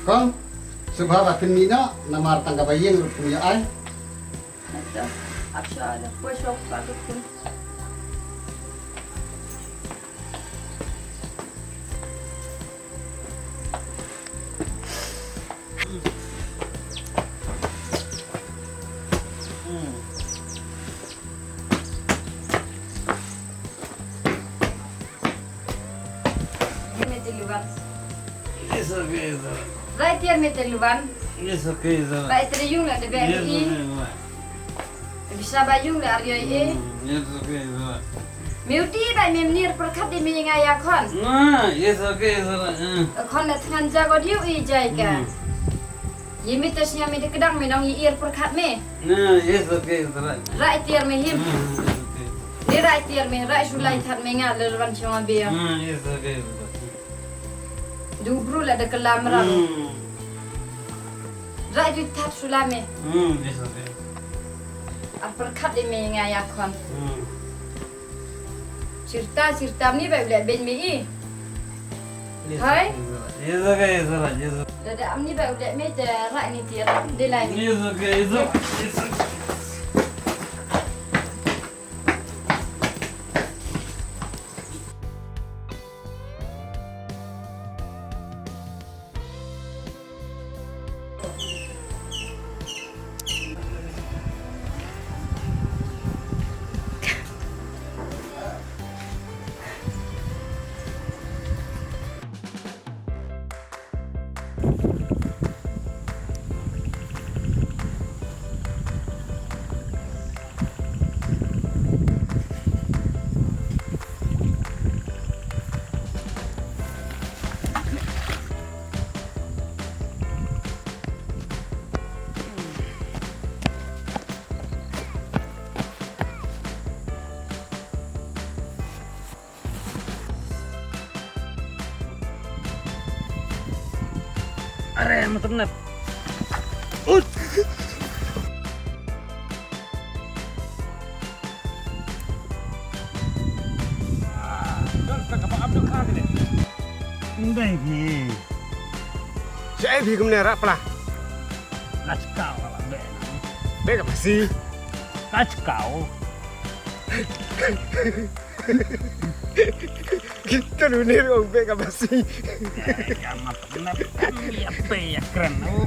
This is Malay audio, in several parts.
Kong, subhaba pinmina namar tangga bayeng punya ay. Ito, aksyada. Pwesok pagod ko. It's okay, sir. Right here, Meteluban. It's okay, sir. Right here, yung la de Yes, BI. okay, Bisa ba yung la RI. Yes, okay, sir. Miuti ba memnir perkat di minga ya kon. Yes, okay, sir. Kon la than jago diu I jai ka. Yimi tes nya mi de kedang mi dong ir perkat me. Yes, okay, sir. Right here me him. Okay. Di right here me right sulai that me nga le wan chong abia. Yes, okay, sir. Du bru la de kelam ram. Right du that sulame. Yes, okay. A perkat di minga ya kon. Sirta ni ba le ben mi I. Hai? Yes, okay, sir. Yes, Dada am ni ba le me de right ni ti de lai. yes, okay, sir. Yes, okay. Are, maternap. Ut. Hindi, Bi. Saya pergi ke mana pula? Kacau lah, Ben. Bega masih. Kacau. Kita dulu ni orang bega masih. Ya, maternap. Ya, ya, keren. Oh,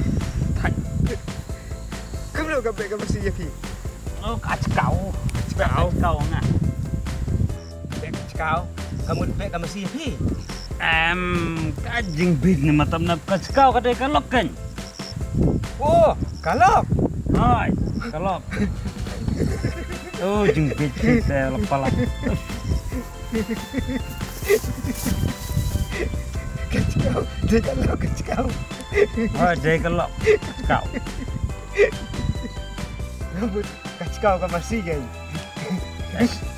Kamu nak bega masih ya Ki? oh kacau. Kacau. Kacau, nah. Bega kau. Kamu bega masih ya Ki? Kajing big ni maternap. Kacau kadai kalok kan? Oh, kalau. Hai, kalok. Oh, jengkit kita lepalah. Kacau. Dia kalau kacau. Oh, jadi kalok. Kacau. Kamu kacau kau masih kan?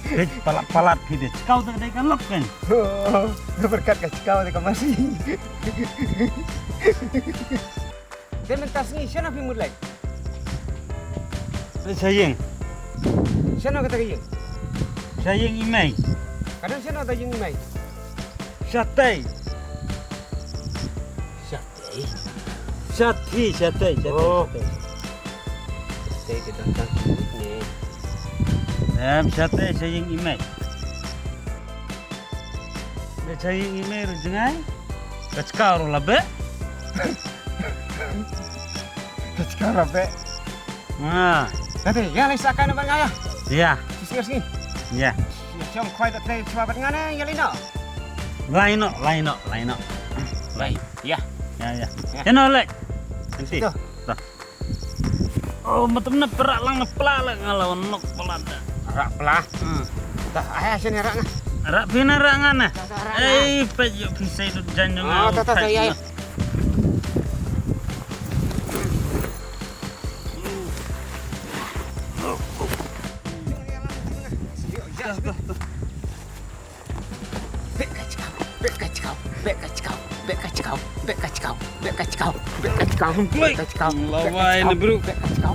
Hej, palat-palat gitu. Kau tak ada kalok kan? Oh, berkat kacau kau masih. Dia mentas ni, siapa nak mulai? Sayang, Siapa nak kata kaya? sayang imai. Kadang siapa nak kata yang mai? Sate. Siapa? Sate. Oh. Saya kita tentang ni. Sate sayang imai. Sayang imai rujengai. Kacau lah be. Kacau rapi. Ah, Nanti, yang lain seakan apa ngaya? ya, Sini sini. ya. Jom kuai tak try cuba dengan yang lain nak. Lain. Ya. Ya. Eno lek. Nanti. Tuh. Tuh. Oh, betul-betul perak lang pelak kalau nok pelat. Rak pelah. Dah, ayah sini rak ngah. Rak pinarangan nah. Tak, tak, rak. Pejo bisa itu janjung. Oh, tak, ya. Lawa ini bro. Kacau.